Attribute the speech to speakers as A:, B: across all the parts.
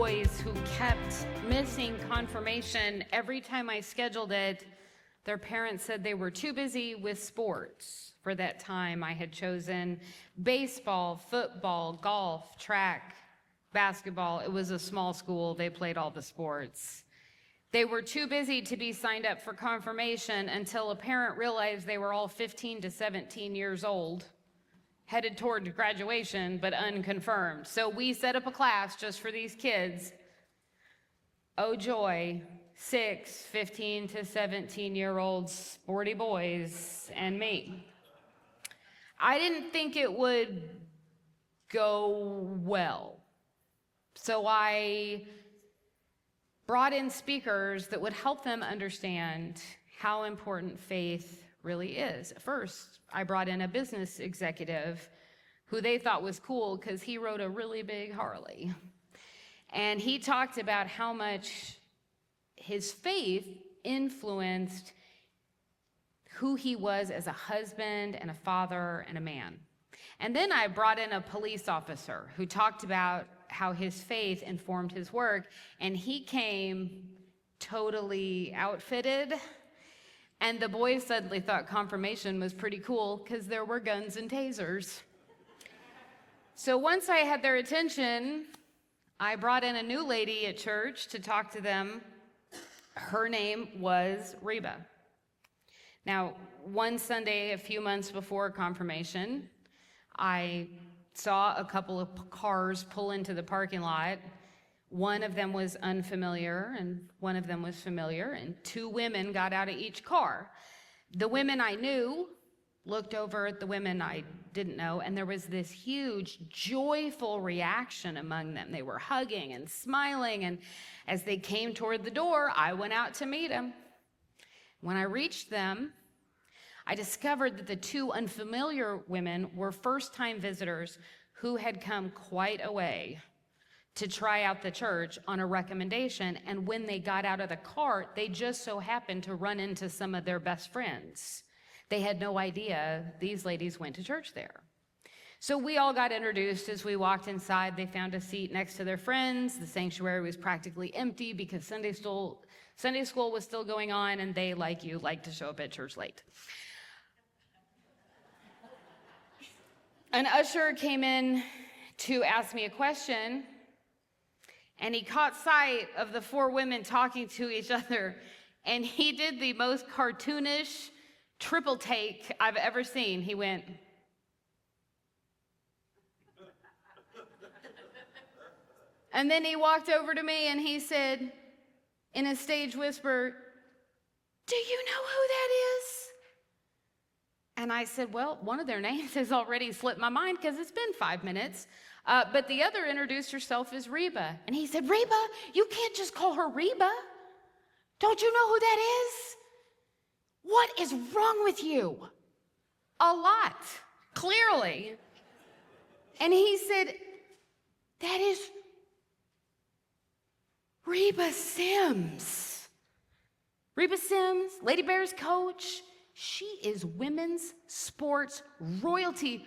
A: boys who kept missing confirmation. Every time I scheduled it, their parents said they were too busy with sports. For that time, I had chosen baseball, football, golf, track, basketball. It was a small school. They played all the sports. They were too busy to be signed up for confirmation until a parent realized they were all 15 to 17 years old, headed toward graduation, but unconfirmed. So we set up a class just for these kids. Oh joy, 15 to 17-year-old sporty boys and me. I didn't think it would go well. So I brought in speakers that would help them understand how important faith really is. First, I brought in a business executive who they thought was cool because he rode a really big Harley. And he talked about how much his faith influenced who he was as a husband and a father and a man. And then I brought in a police officer who talked about how his faith informed his work, and he came totally outfitted. And the boys suddenly thought confirmation was pretty cool because there were guns and tasers. So once I had their attention, I brought in a new lady at church to talk to them. Her name was Reba. Now, one Sunday, a few months before confirmation, I saw a couple of cars pull into the parking lot. One of them was unfamiliar and one of them was familiar, and two women got out of each car. The women I knew looked over at the women I didn't know, and there was this huge, joyful reaction among them. They were hugging and smiling, and as they came toward the door, I went out to meet them. When I reached them, I discovered that the two unfamiliar women were first-time visitors who had come quite a way to try out the church on a recommendation, and when they got out of the car, they just so happened to run into some of their best friends. They had no idea these ladies went to church there. So we all got introduced. As we walked inside, they found a seat next to their friends. The sanctuary was practically empty because Sunday school was still going on, and they, like you, like to show up at church late. An usher came in to ask me a question, and he caught sight of the four women talking to each other, and he did the most cartoonish triple take I've ever seen. He went, and then he walked over to me and he said, in a stage whisper, "Do you know who that is?" And I said, well, one of their names has already slipped my mind because it's been 5 minutes. But the other introduced herself as Reba. And he said, "Reba, you can't just call her Reba. Don't you know who that is? What is wrong with you?" A lot, clearly. And he said, "That is Reba Sims. Reba Sims, Lady Bear's coach. She is women's sports royalty.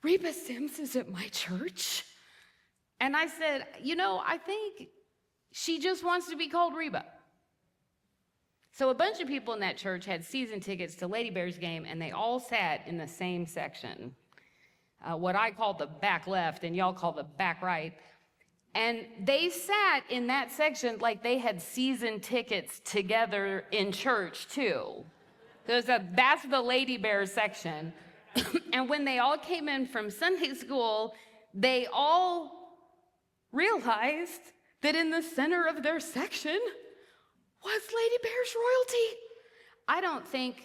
A: Reba Sims is at my church." And I said, I think she just wants to be called Reba. So a bunch of people in that church had season tickets to Lady Bear's game, and they all sat in the same section, what I call the back left and y'all call the back right. And they sat in that section like they had season tickets together in church too. That's the Lady Bear section. And when they all came in from Sunday school, they all realized that in the center of their section was Lady Bear's royalty. I don't think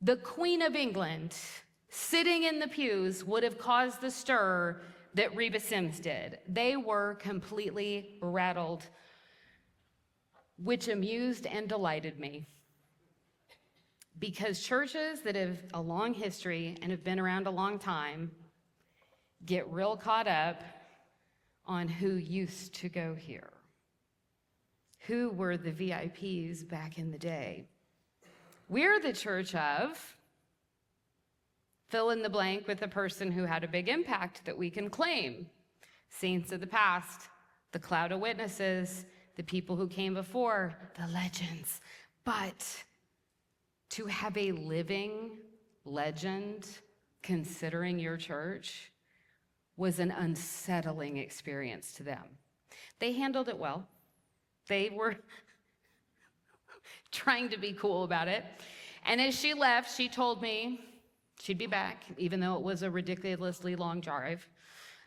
A: the Queen of England sitting in the pews would have caused the stir that Reba Sims did. They were completely rattled, which amused and delighted me. Because churches that have a long history and have been around a long time get real caught up on who used to go here. Who were the VIPs back in the day? We're the church of, fill in the blank with a person who had a big impact that we can claim. Saints of the past, the cloud of witnesses, the people who came before, the legends. But to have a living legend considering your church was an unsettling experience to them. They handled it well. They were trying to be cool about it. And as she left, she told me she'd be back, even though it was a ridiculously long drive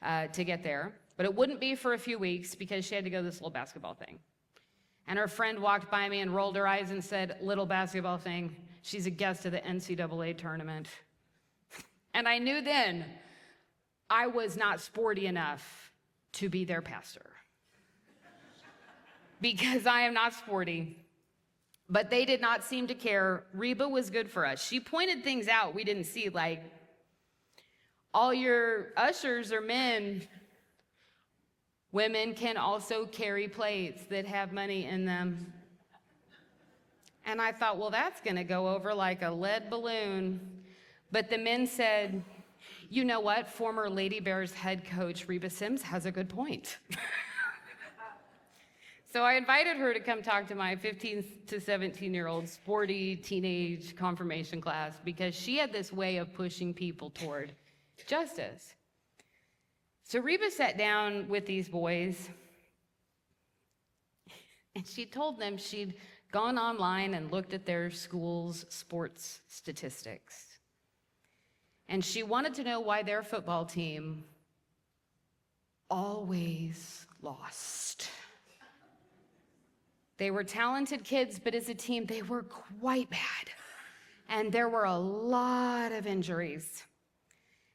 A: to get there. But it wouldn't be for a few weeks because she had to go to this little basketball thing. And her friend walked by me and rolled her eyes and said, "Little basketball thing. She's a guest of the NCAA tournament." And I knew then I was not sporty enough to be their pastor. Because I am not sporty. But they did not seem to care. Reba was good for us. She pointed things out we didn't see, like, all your ushers are men. Women can also carry plates that have money in them. And I thought, well, that's going to go over like a lead balloon. But the men said, "You know what? Former Lady Bears head coach Reba Sims has a good point." So I invited her to come talk to my 15 to 17-year-old sporty teenage confirmation class because she had this way of pushing people toward justice. So Reba sat down with these boys, and she told them she'd gone online and looked at their school's sports statistics. And she wanted to know why their football team always lost. They were talented kids, but as a team, they were quite bad. And there were a lot of injuries.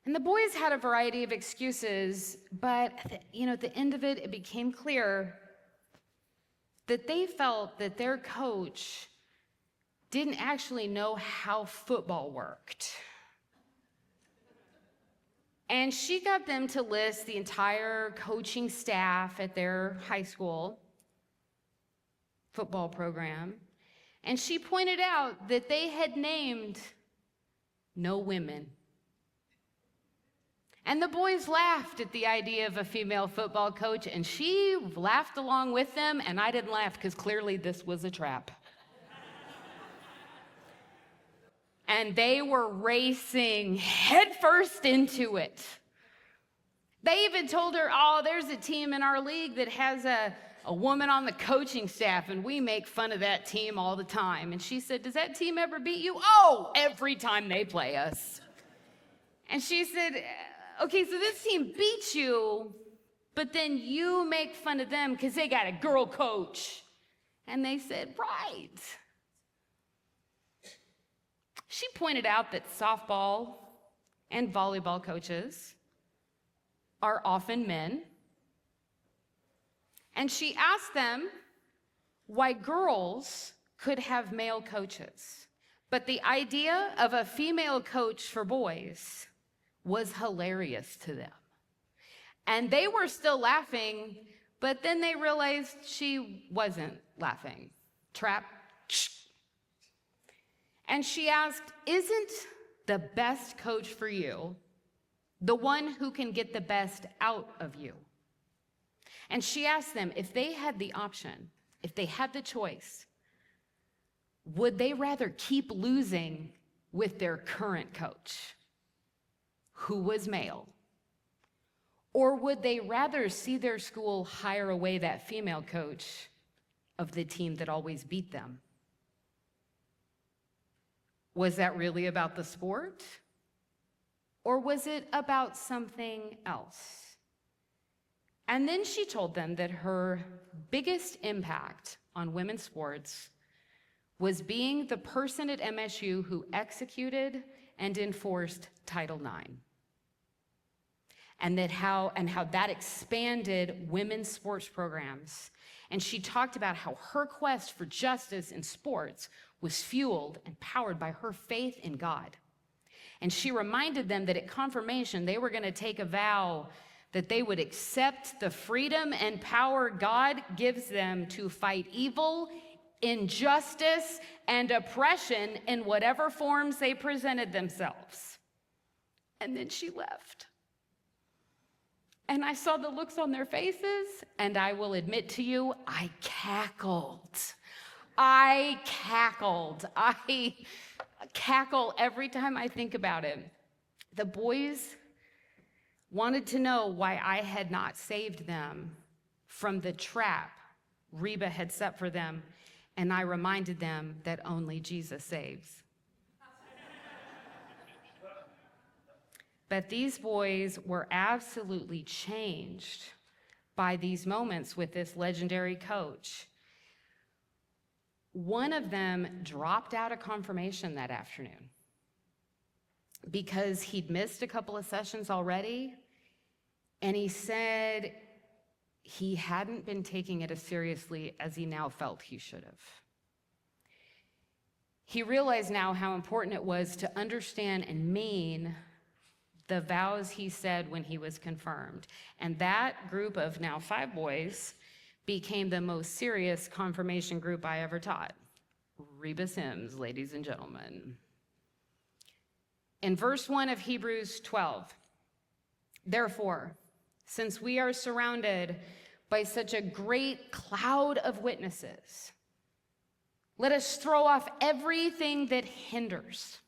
A: And the boys had a variety of excuses, but at the end of it, it became clear that they felt that their coach didn't actually know how football worked. And she got them to list the entire coaching staff at their high school football program, and she pointed out that they had named no women. And the boys laughed at the idea of a female football coach, and she laughed along with them, and I didn't laugh because clearly this was a trap. And they were racing headfirst into it. They even told her, "Oh, there's a team in our league that has a woman on the coaching staff, and we make fun of that team all the time." And she said, "Does that team ever beat you?" "Oh, every time they play us." And she said, "Okay, so this team beats you, but then you make fun of them because they got a girl coach." And they said, "Right." She pointed out that softball and volleyball coaches are often men. And she asked them why girls could have male coaches, but the idea of a female coach for boys was hilarious to them. And they were still laughing, but then they realized she wasn't laughing. Trap. And she asked, "Isn't the best coach for you the one who can get the best out of you?" And she asked them if they had the option, if they had the choice, would they rather keep losing with their current coach, who was male, or would they rather see their school hire away that female coach of the team that always beat them? Was that really about the sport? Or was it about something else? And then she told them that her biggest impact on women's sports was being the person at MSU who executed and enforced Title IX. And how that expanded women's sports programs. And she talked about how her quest for justice in sports was fueled and powered by her faith in God. And she reminded them that at confirmation, they were going to take a vow that they would accept the freedom and power God gives them to fight evil, injustice, and oppression in whatever forms they presented themselves. And then she left. And I saw the looks on their faces, and I will admit to you, I cackled. I cackle every time I think about it. The boys wanted to know why I had not saved them from the trap Reba had set for them, and I reminded them that only Jesus saves. But these boys were absolutely changed by these moments with this legendary coach. One of them dropped out of confirmation that afternoon because he'd missed a couple of sessions already, and he said he hadn't been taking it as seriously as he now felt he should have. He realized now how important it was to understand and mean the vows he said when he was confirmed. And that group of now 5 boys became the most serious confirmation group I ever taught. Reba Sims, ladies and gentlemen. In verse 1 of Hebrews 12, therefore, since we are surrounded by such a great cloud of witnesses, let us throw off everything that hinders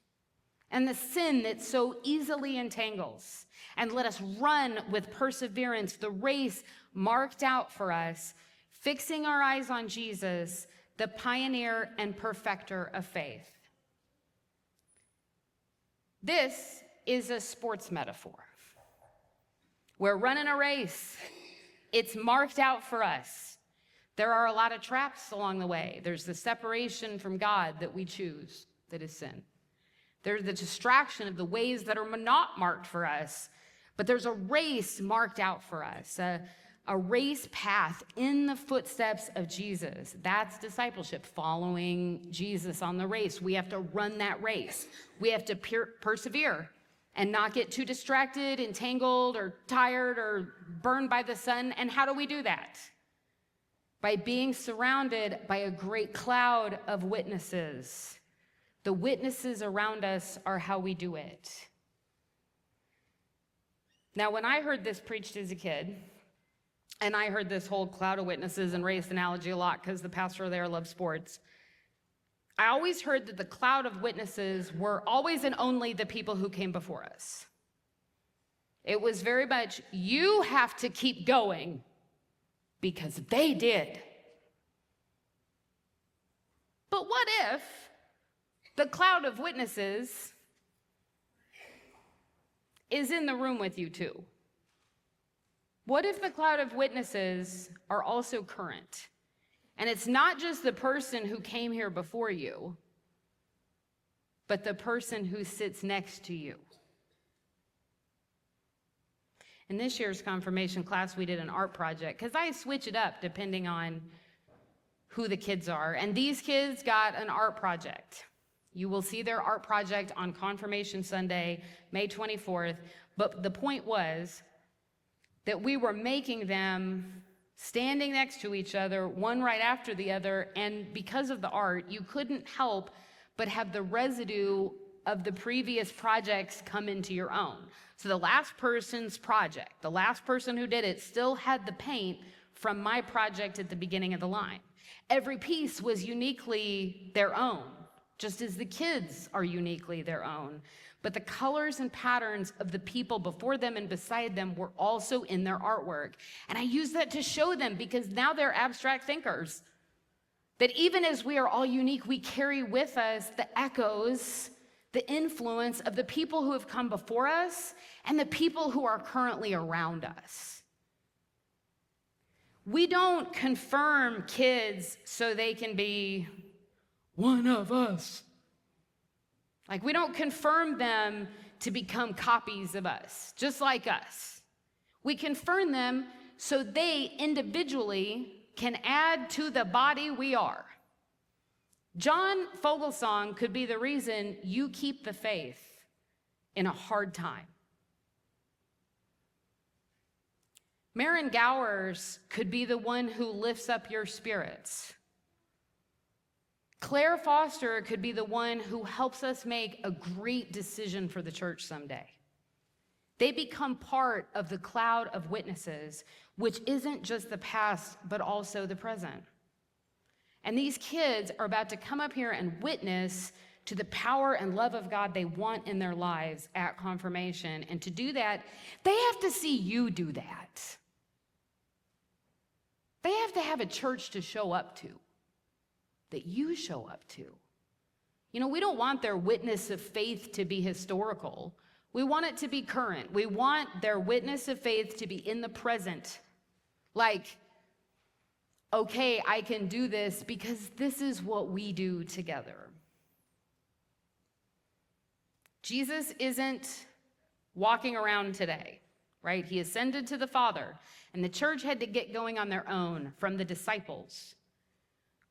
A: and the sin that so easily entangles, and let us run with perseverance the race marked out for us, fixing our eyes on Jesus, the pioneer and perfecter of faith. This is a sports metaphor. We're running a race. It's marked out for us. There are a lot of traps along the way. There's the separation from God that we choose, that is sin. There's the distraction of the ways that are not marked for us, but there's a race marked out for us, a race path in the footsteps of Jesus. That's discipleship, following Jesus on the race. We have to run that race. We have to persevere and not get too distracted, entangled, or tired, or burned by the sun. And how do we do that? By being surrounded by a great cloud of witnesses. The witnesses around us are how we do it. Now, when I heard this preached as a kid, and I heard this whole cloud of witnesses and race analogy a lot because the pastor there loved sports, I always heard that the cloud of witnesses were always and only the people who came before us. It was very much, you have to keep going because they did. But what if the cloud of witnesses is in the room with you too? What if the cloud of witnesses are also current? And it's not just the person who came here before you, but the person who sits next to you. In this year's confirmation class, we did an art project because I switch it up depending on who the kids are. And these kids got an art project. You will see their art project on Confirmation Sunday, May 24th. But the point was that we were making them standing next to each other, one right after the other. And because of the art, you couldn't help but have the residue of the previous projects come into your own. So the last person's project, the last person who did it, still had the paint from my project at the beginning of the line. Every piece was uniquely their own, just as the kids are uniquely their own. But the colors and patterns of the people before them and beside them were also in their artwork. And I use that to show them because now they're abstract thinkers. That even as we are all unique, we carry with us the echoes, the influence of the people who have come before us and the people who are currently around us. We don't confirm kids so they can be one of us. Like, we don't confirm them to become copies of us, just like us. We confirm them so they individually can add to the body we are. John Fogelsong could be the reason you keep the faith in a hard time. Marin Gowers could be the one who lifts up your spirits. Claire Foster could be the one who helps us make a great decision for the church someday. They become part of the cloud of witnesses, which isn't just the past, but also the present. And these kids are about to come up here and witness to the power and love of God they want in their lives at confirmation. And to do that, they have to see you do that. They have to have a church to show up to, that you show up to. You know, we don't want their witness of faith to be historical. We want it to be current. We want their witness of faith to be in the present. Like, okay, I can do this because this is what we do together. Jesus isn't walking around today, right? He ascended to the Father, and the church had to get going on their own from the disciples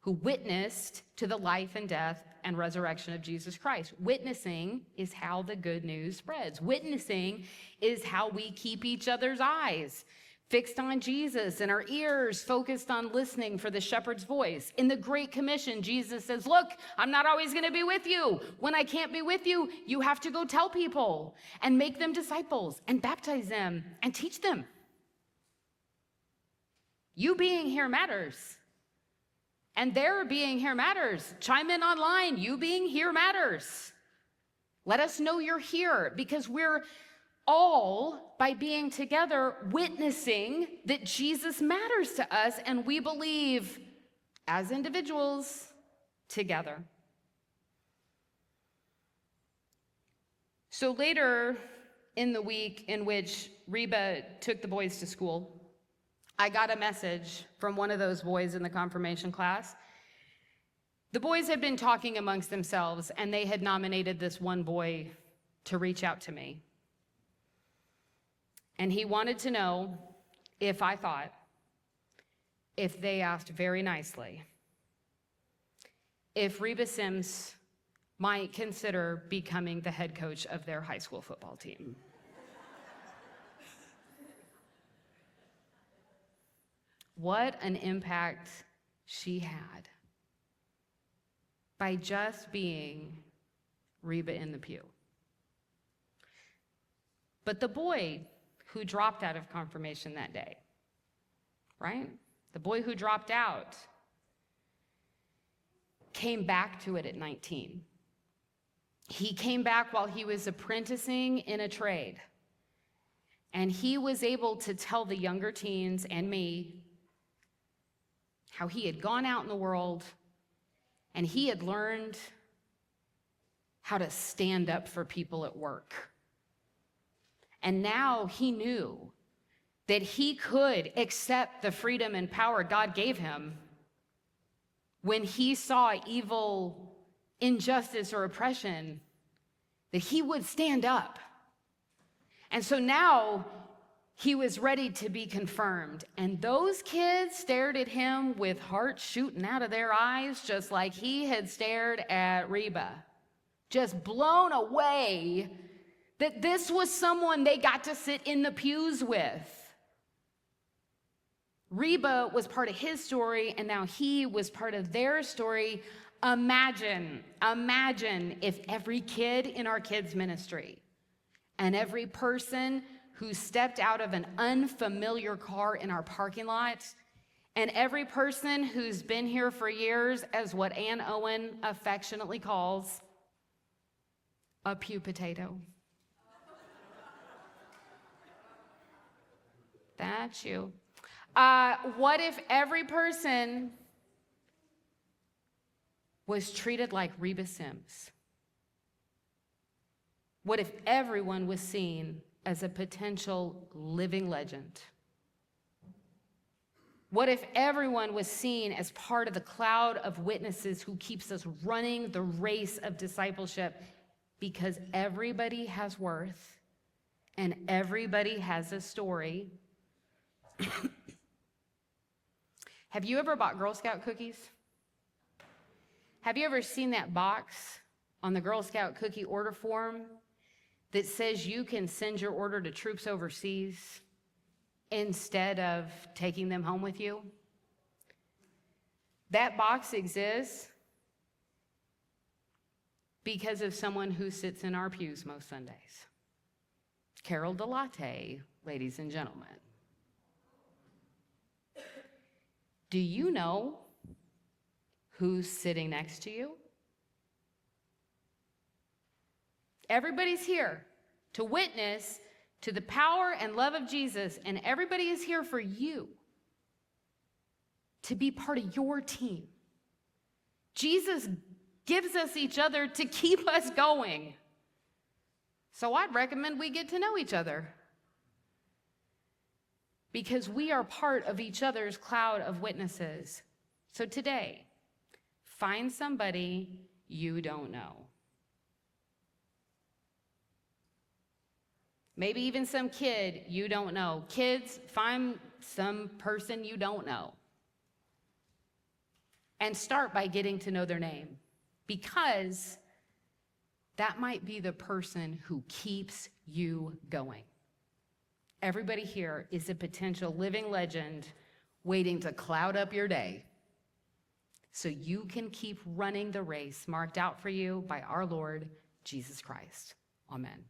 A: who witnessed to the life and death and resurrection of Jesus Christ. Witnessing is how the good news spreads. Witnessing is how we keep each other's eyes fixed on Jesus and our ears focused on listening for the shepherd's voice. In the Great Commission, Jesus says, look, I'm not always going to be with you. When I can't be with you, you have to go tell people and make them disciples and baptize them and teach them. You being here matters. And their being here matters. Chime in online. You being here matters. Let us know you're here, because we're all, by being together, witnessing that Jesus matters to us, and we believe as individuals together. So later in the week in which Reba took the boys to school, I got a message from one of those boys in the confirmation class. The boys had been talking amongst themselves, and they had nominated this one boy to reach out to me. And he wanted to know if I thought, if they asked very nicely, if Reba Sims might consider becoming the head coach of their high school football team. What an impact she had by just being Reba in the pew. But the boy who dropped out of confirmation that day, right? The boy who dropped out came back to it at 19. He came back while he was apprenticing in a trade. And he was able to tell the younger teens and me how he had gone out in the world and he had learned how to stand up for people at work. And now he knew that he could accept the freedom and power God gave him when he saw evil, injustice, or oppression, that he would stand up. And so now he was ready to be confirmed. And those kids stared at him with hearts shooting out of their eyes, just like he had stared at Reba, just blown away that this was someone they got to sit in the pews with. Reba was part of his story, and now he was part of their story. Imagine if every kid in our kids' ministry and every person who stepped out of an unfamiliar car in our parking lot, and every person who's been here for years as what Ann Owen affectionately calls a pew potato. That's you. What if every person was treated like Reba Sims? What if everyone was seen as a potential living legend? What if everyone was seen as part of the cloud of witnesses who keeps us running the race of discipleship? Because everybody has worth and everybody has a story. Have you ever bought Girl Scout cookies? Have you ever seen that box on the Girl Scout cookie order form that says you can send your order to troops overseas instead of taking them home with you? That box exists because of someone who sits in our pews most Sundays. Carol Delate, ladies and gentlemen. Do you know who's sitting next to you? Everybody's here to witness to the power and love of Jesus, and everybody is here for you to be part of your team. Jesus gives us each other to keep us going. So I'd recommend we get to know each other, because we are part of each other's cloud of witnesses. So today, find somebody you don't know. Maybe even some kid you don't know. Kids, find some person you don't know. And start by getting to know their name, because that might be the person who keeps you going. Everybody here is a potential living legend waiting to cloud up your day, so you can keep running the race marked out for you by our Lord Jesus Christ. Amen.